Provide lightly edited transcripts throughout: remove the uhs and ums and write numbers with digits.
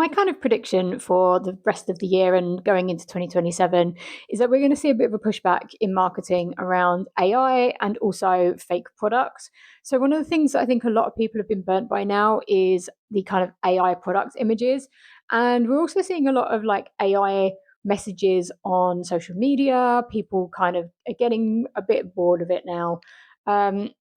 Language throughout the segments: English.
My kind of prediction for the rest of the year and going into 2027 is that we're going to see a bit of a pushback in marketing around AI and also fake products. So, one of the things that I think a lot of people have been burnt by now is the kind of AI product images. And we're also seeing a lot of like AI messages on social media. People kind of are getting a bit bored of it now.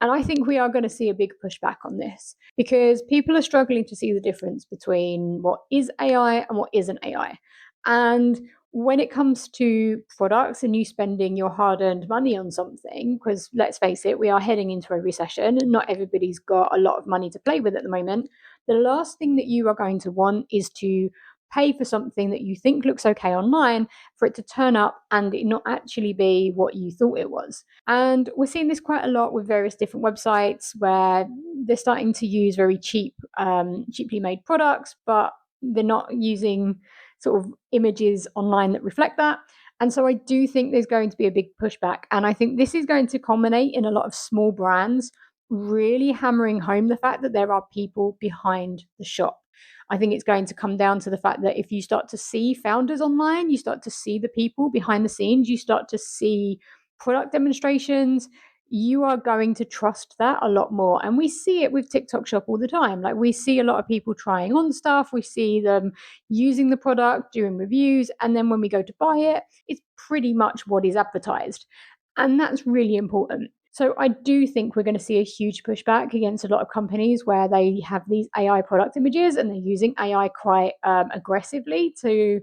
And I think we are going to see a big pushback on this because people are struggling to see the difference between what is AI and what isn't AI. And when it comes to products and you spending your hard earned money on something, because let's face it, we are heading into a recession and not everybody's got a lot of money to play with at the moment. The last thing that you are going to want is to pay for something that you think looks okay online for it to turn up and it not actually be what you thought it was. And we're seeing this quite a lot with various different websites where they're starting to use very cheaply made products, but they're not using sort of images online that reflect that. And so I do think there's going to be a big pushback. And I think this is going to culminate in a lot of small brands really hammering home the fact that there are people behind the shop. I think it's going to come down to the fact that if you start to see founders online, you start to see the people behind the scenes, you start to see product demonstrations, you are going to trust that a lot more. And we see it with TikTok Shop all the time. Like we see a lot of people trying on stuff, we see them using the product, doing reviews, and then when we go to buy it, it's pretty much what is advertised. And that's really important. So I do think we're going to see a huge pushback against a lot of companies where they have these AI product images and they're using AI quite aggressively to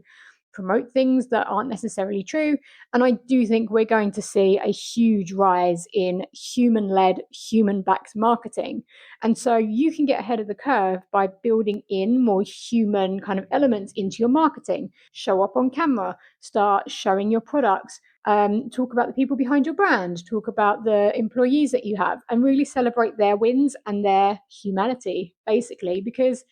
promote things that aren't necessarily true. And I do think we're going to see a huge rise in human led, human backed marketing. And so you can get ahead of the curve by building in more human kind of elements into your marketing. Show up on camera, start showing your products, talk about the people behind your brand, talk about the employees that you have, and really celebrate their wins and their humanity, basically, because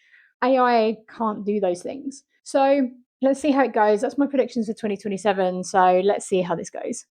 AI can't do those things. So let's see how it goes. That's my predictions for 2027. So let's see how this goes.